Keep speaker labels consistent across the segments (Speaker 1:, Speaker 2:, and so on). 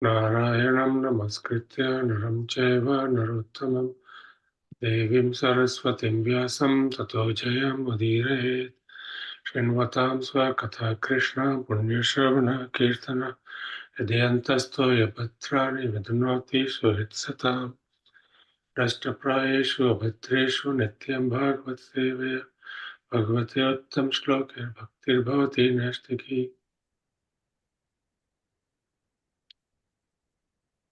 Speaker 1: Narayanam namaskritya naram chaiva narottamam devim saraswatim vyasam tato jayam udire Shinvatam svakatha Krishna punyashravana kirtana Yadyantasto yapatrani vidunoti suhitsatam Rashtraprayeshu abhatreshu nityam bhagavad sevaya Bhagavate uttam shloke bhaktir bhavati nashtaki.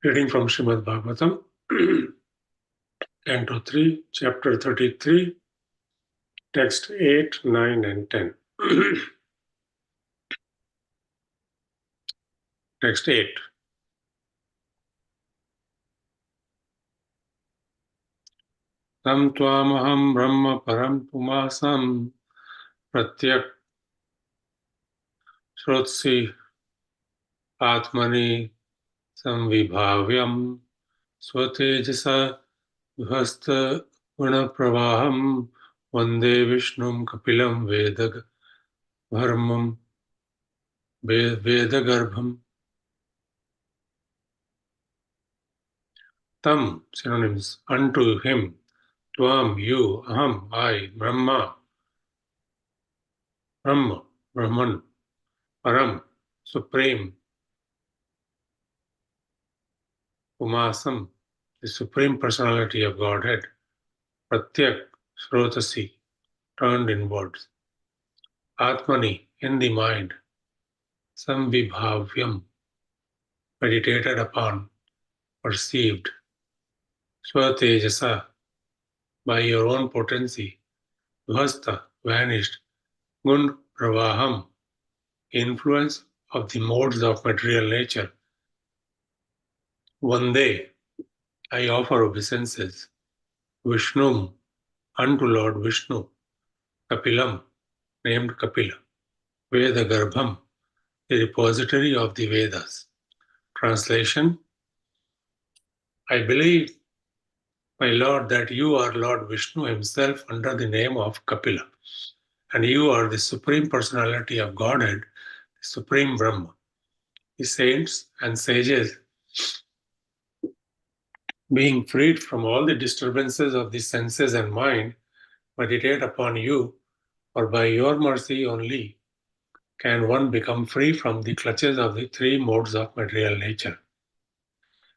Speaker 1: Reading from Srimad Bhagavatam, Canto 3, Chapter 33, Text 8, 9 and 10. Text 8. Tam tvamaham brahma param pumasam pratyak shrotsi atmani samvibhavyam swatejasa vihasta gunapravaham vande vishnum kapilam vedagarbham. Tam, synonyms, unto him, tvam, you, aham, I, Brahma, Brahman, Param, supreme, Umasam, the supreme personality of Godhead, Pratyak, Srotasi, turned inwards, Atmani, in the mind, Samvibhavyam, meditated upon, perceived, Swatejasa, by your own potency, Vhasta, vanished, Gun Pravaham, influence of the modes of material nature. Vande, I offer obeisances, Vishnum, unto Lord Vishnu, Kapilam, named Kapila, Veda Garbham, the repository of the Vedas. Translation: I believe, my Lord, that you are Lord Vishnu himself under the name of Kapila, and you are the Supreme Personality of Godhead, the Supreme Brahma. The saints and sages, being freed from all the disturbances of the senses and mind, meditate upon you, for by your mercy only can one become free from the clutches of the three modes of material nature.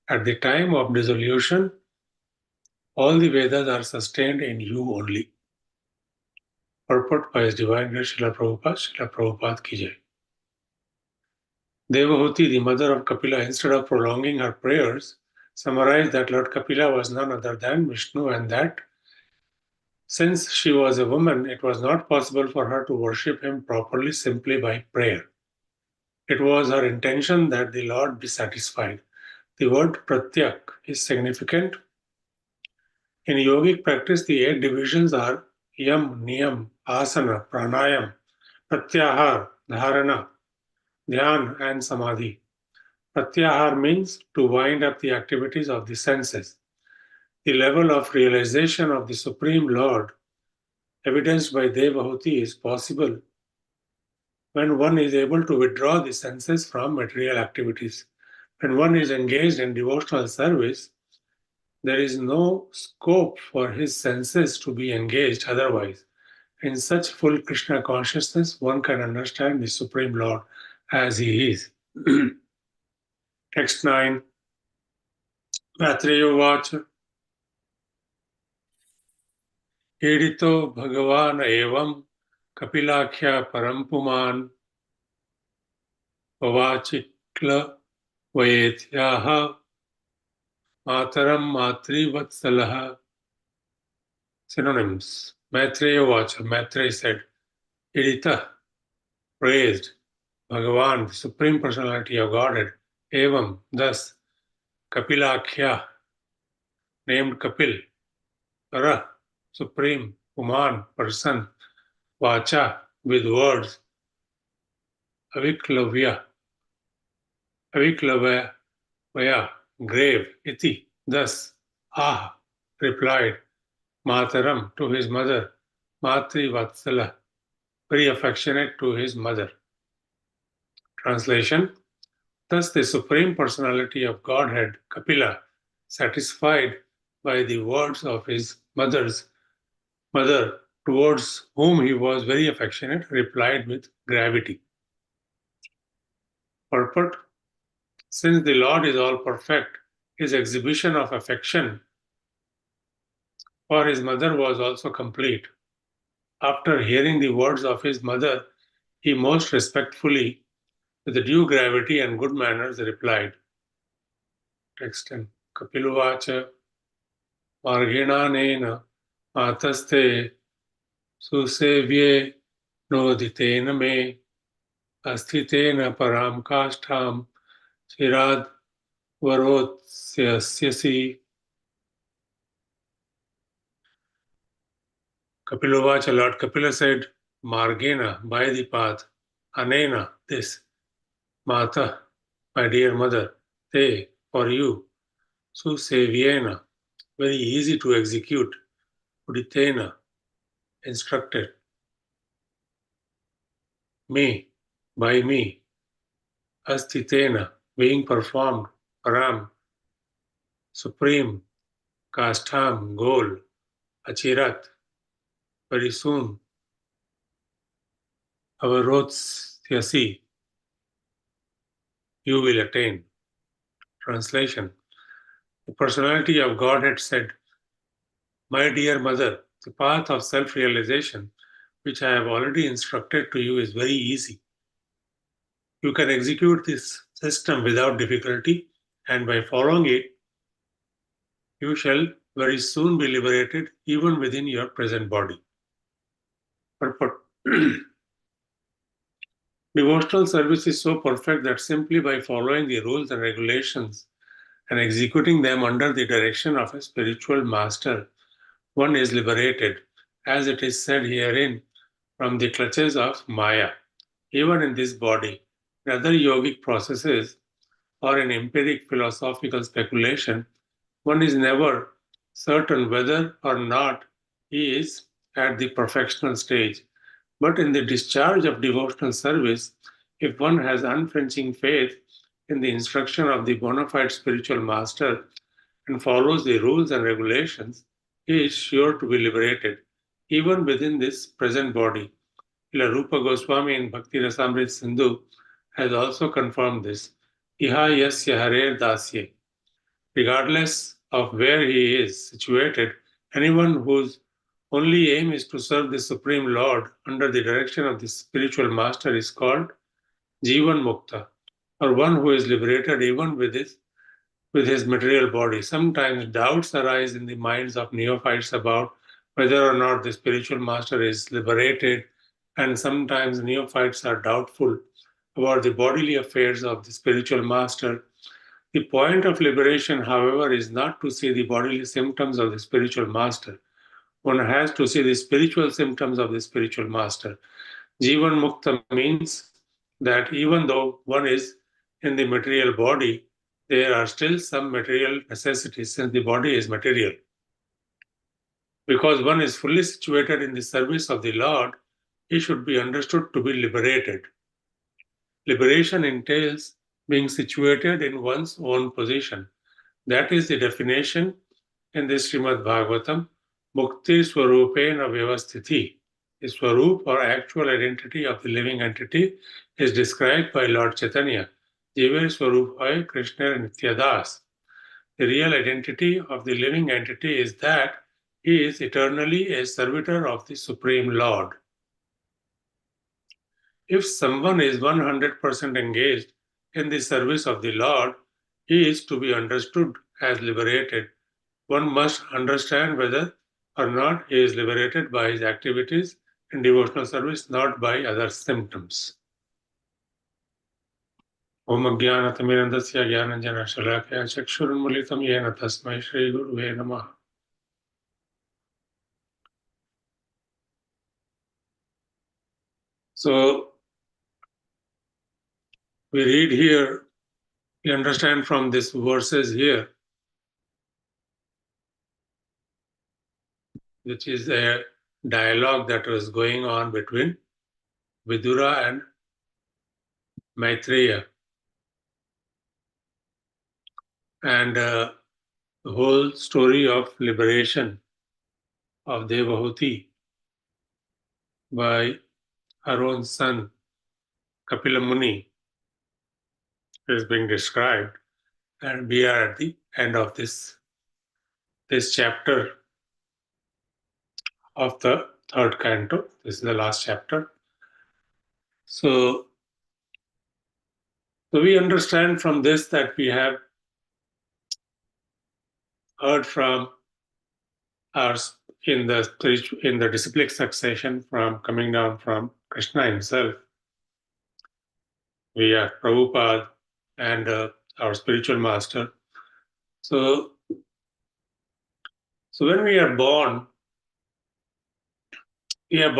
Speaker 1: At the time of dissolution, all the Vedas are sustained in you only. Purport by His Divine Grace Srila Prabhupada, Srila Prabhupada ki jai. Devahuti, the mother of Kapila, instead of prolonging her prayers, summarized that Lord Kapila was none other than Vishnu, and that since she was a woman, it was not possible for her to worship him properly simply by prayer. It was her intention that the Lord be satisfied. The word pratyak is significant. In yogic practice, the 8 divisions are yam, niyam, asana, pranayam, pratyahar, dharana, dhyan, and samadhi. Pratyahar means to wind up the activities of the senses. The level of realization of the Supreme Lord, evidenced by Devahuti, is possible when one is able to withdraw the senses from material activities. When one is engaged in devotional service, there is no scope for his senses to be engaged otherwise. In such full Krishna consciousness, one can understand the Supreme Lord as he is. Text 9. Maitreya Vacha. Edito Bhagavan Evam Kapilakhya Parampuman Vavachikla Vayetyaha Mataram Matri Vatsalaha. Synonyms. Maitreya Vacha. Maitreya said, Edita, praised, Bhagavan, the Supreme Personality of Godhead, Evam, thus, Kapilakhya, named Kapil, Para, Supreme, Uman, person, Vacha, with words, Aviklavya, Aviklavaya, grave, Iti, thus, Ah, replied, Mataram, to his mother, Matri Vatsala, very affectionate to his mother. Translation: Thus, the Supreme Personality of Godhead, Kapila, satisfied by the words of his mother, towards whom he was very affectionate, replied with gravity. Purport: since the Lord is all perfect, his exhibition of affection for his mother was also complete. After hearing the words of his mother, he most respectfully, with due gravity and good manners, replied. Text 10. Kapiluvacha Marginanena Mataste Susevye Noditena me Astitena Param Kashtam Chirad Varotsyasi. Kapiluvacha, Lord Kapila said, Margena, by the path, Anena, this, Mata, my dear mother, Te, for you, Susevyena, very easy to execute, Uditena, instructed, me, by me, Astitena, being performed, Param, supreme, Kashtam, goal, Achirat, very soon, Avarotyasi, you will attain. Translation: the personality of Godhead said, my dear mother, the path of self-realization, which I have already instructed to you, is very easy. You can execute this system without difficulty, and by following it, you shall very soon be liberated even within your present body. Purport. Devotional service is so perfect that simply by following the rules and regulations and executing them under the direction of a spiritual master, one is liberated, as it is said herein, from the clutches of Maya. Even in this body, in other yogic processes, or in empiric philosophical speculation, one is never certain whether or not he is at the perfectional stage. But in the discharge of devotional service, if one has unflinching faith in the instruction of the bona fide spiritual master and follows the rules and regulations, he is sure to be liberated, even within this present body. Ila Rupa Goswami in Bhakti Rasamrit Sindhu has also confirmed this. Iha yasya harer dasye. Regardless of where he is situated, anyone whose only aim is to serve the Supreme Lord under the direction of the spiritual master is called Jivan Mukta, or one who is liberated even with his material body. Sometimes doubts arise in the minds of neophytes about whether or not the spiritual master is liberated, and sometimes neophytes are doubtful about the bodily affairs of the spiritual master. The point of liberation, however, is not to see the bodily symptoms of the spiritual master. One has to see the spiritual symptoms of the spiritual master. Jivan Mukta means that even though one is in the material body, there are still some material necessities since the body is material. Because one is fully situated in the service of the Lord, he should be understood to be liberated. Liberation entails being situated in one's own position. That is the definition in the Srimad Bhagavatam, Mukti Swarupena Vyavasthiti. The Swarup or actual identity of the living entity is described by Lord Chaitanya, Jiva Swarup Hai Krishna Nityadas. The real identity of the living entity is that he is eternally a servitor of the Supreme Lord. If someone is 100% engaged in the service of the Lord, he is to be understood as liberated. One must understand whether or not he is liberated by his activities in devotional service, not by other symptoms. Om Ajnanatamidandasya Jnananjana Shalakaya Chakshurunmilitam Yena Tasmai Shri Guruve Namaha. So we read here, we understand from these verses here, which is a dialogue that was going on between Vidura and Maitreya. And the whole story of liberation of Devahuti by her own son, Kapila Muni, is being described. And we are at the end of this chapter of the third canto. This is the last chapter. So we understand from this that we have heard from our in the disciplic succession from coming down from Krishna himself. We are Prabhupada and our spiritual master. So when we are born in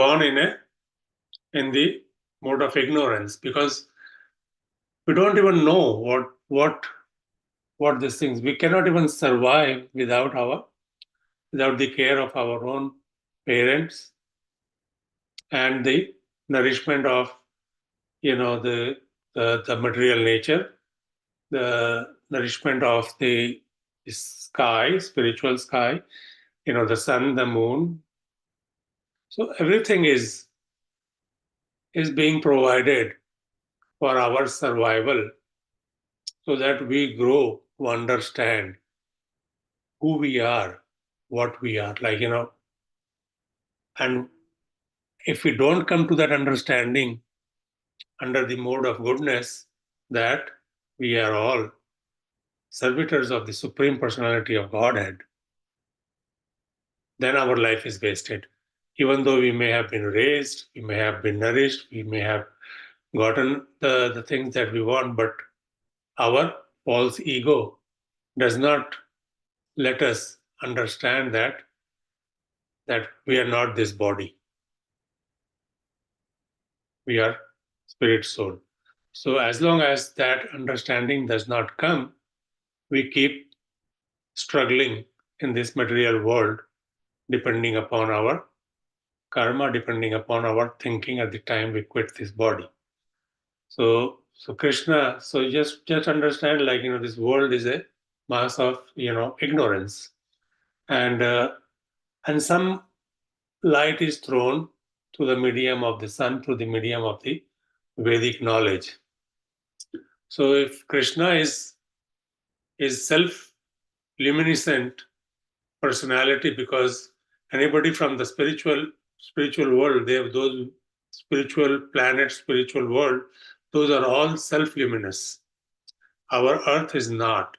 Speaker 1: the mode of ignorance, because we don't even know what these things. We cannot even survive without the care of our own parents and the nourishment of the material nature, the nourishment of the sky, spiritual sky, the sun, the moon. So everything is being provided for our survival, so that we grow to understand who we are, what we are, and if we don't come to that understanding under the mode of goodness, that we are all servitors of the Supreme Personality of Godhead, then our life is wasted. Even though we may have been raised, we may have been nourished, we may have gotten the things that we want, but our false ego does not let us understand that we are not this body. We are spirit soul. So as long as that understanding does not come, we keep struggling in this material world, depending upon our karma, depending upon our thinking at the time we quit this body. So Krishna, so just understand, this world is a mass of ignorance, and some light is thrown through the medium of the sun, through the medium of the Vedic knowledge. So if Krishna is self-luminescent personality, because anybody from the spiritual world, they have those spiritual planets, spiritual world, those are all self-luminous. Our earth is not.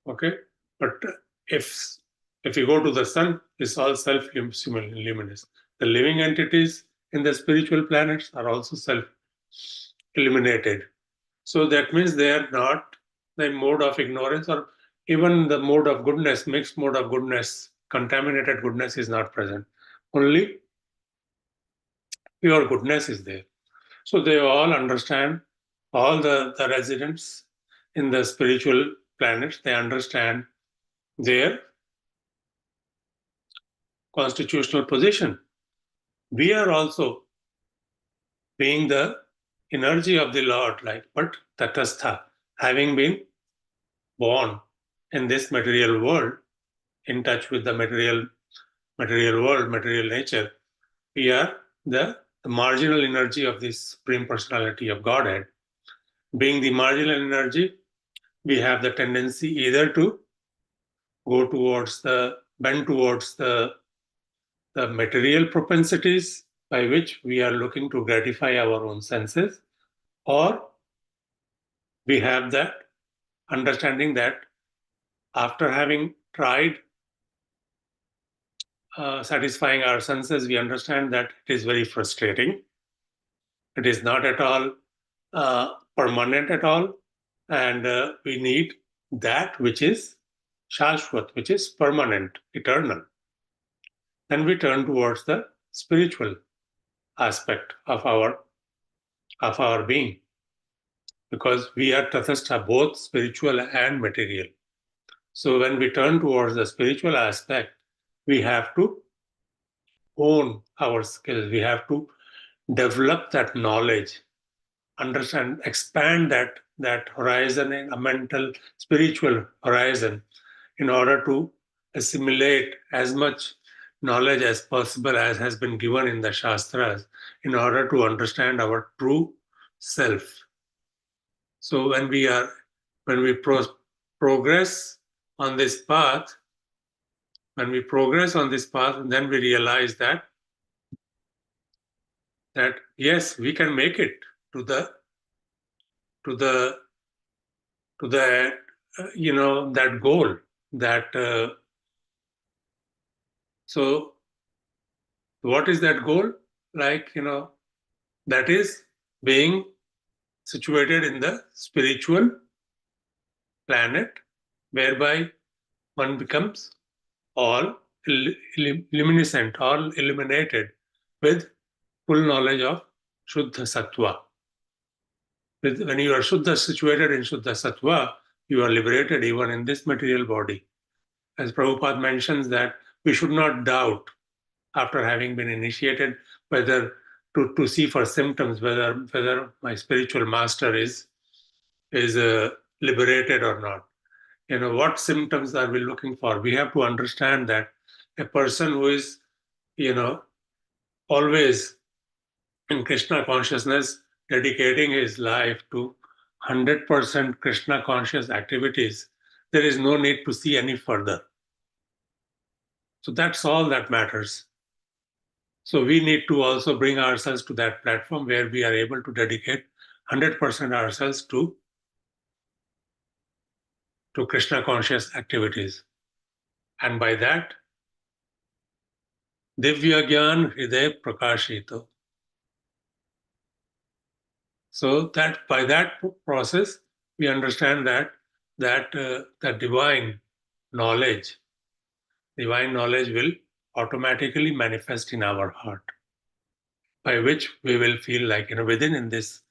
Speaker 1: Okay? But if you go to the sun, it's all self-luminous. The living entities in the spiritual planets are also self-illuminated. So that means they are not the mode of ignorance, or even the mode of goodness, mixed mode of goodness, contaminated goodness is not present. Only pure goodness is there. So they all understand, all the residents in the spiritual planets, they understand their constitutional position. We are also being the energy of the Lord, but tatastha, having been born in this material world, in touch with the material world, material nature, we are the marginal energy of this Supreme Personality of Godhead. Being the marginal energy, we have the tendency either to bend towards the material propensities by which we are looking to gratify our own senses, or we have that understanding that after having tried satisfying our senses, we understand that it is very frustrating. It is not at all permanent at all, and we need that which is shashwat, which is permanent, eternal. Then we turn towards the spiritual aspect of our being, because we are tathastha, both spiritual and material. So when we turn towards the spiritual aspect, we have to own our skills. We have to develop that knowledge, understand, expand that that horizon, a mental, spiritual horizon, in order to assimilate as much knowledge as possible as has been given in the Shastras, in order to understand our true self. So when we progress on this path, then we realize that yes, we can make it to the to the to the that goal. That so what is that goal? Like, that is being situated in the spiritual planet, whereby one becomes all luminescent, all illuminated with full knowledge of Shuddha Sattva. When you are Shuddha, situated in Shuddha Sattva, you are liberated even in this material body. As Prabhupada mentions, that we should not doubt, after having been initiated, whether to see for symptoms whether my spiritual master is liberated or not. What symptoms are we looking for? We have to understand that a person who is always in Krishna consciousness, dedicating his life to 100% Krishna conscious activities, there is no need to see any further. So that's all that matters. So we need to also bring ourselves to that platform where we are able to dedicate 100% ourselves to Krishna conscious activities. And by that, Divya Gyan Hriday Prakashito. So that by that process, we understand that divine knowledge will automatically manifest in our heart, by which we will feel like within in this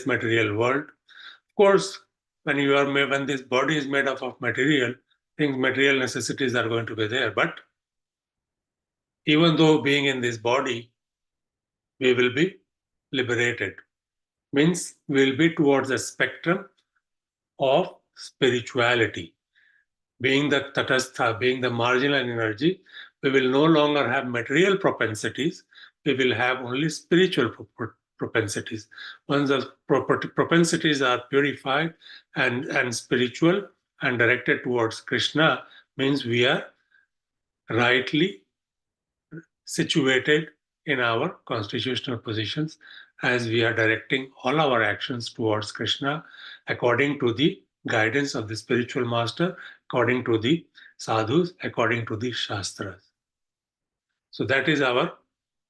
Speaker 1: material world. Of course, when this body is made up of material things, material necessities are going to be there. But even though being in this body, we will be liberated. Means we will be towards the spectrum of spirituality. Being the tatastha, being the marginal energy, we will no longer have material propensities. We will have only spiritual propensities. Once the propensities are purified and spiritual and directed towards Krishna, means we are rightly situated in our constitutional positions, as we are directing all our actions towards Krishna according to the guidance of the spiritual master, according to the sadhus, according to the shastras. So that is our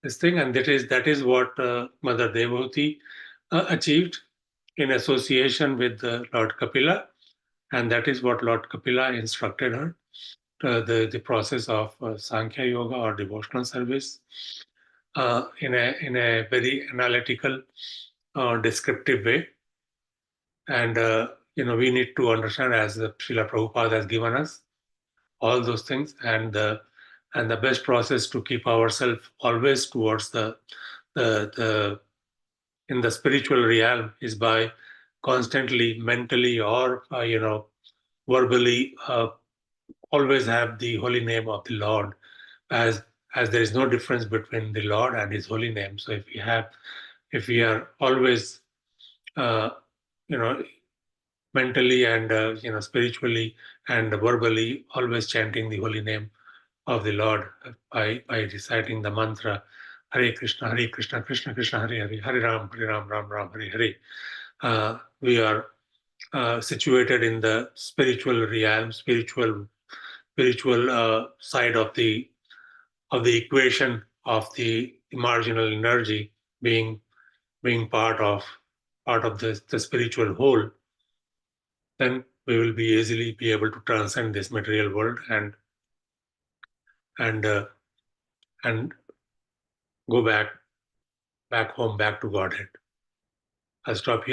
Speaker 1: this thing, and that is what Mother Devhuti achieved in association with Lord Kapila, and that is what Lord Kapila instructed her, the process of Sankhya Yoga or devotional service, in a very analytical, descriptive way. And we need to understand, as Srila Prabhupada has given us all those things, and the best process to keep ourselves always towards the in the spiritual realm is by constantly, mentally, or verbally, always have the holy name of the Lord, as there is no difference between the Lord and His holy name. So if we are always, mentally and spiritually and verbally always chanting the holy name of the Lord by reciting the mantra Hare Krishna, Krishna Krishna, Hare Hare, Hare Ram, Ram Ram, Hare Hare. We are situated in the spiritual realm, spiritual side of the equation of the marginal energy, being part of the spiritual whole. Then we will be easily be able to transcend this material world and go back home, back to Godhead. I'll stop here.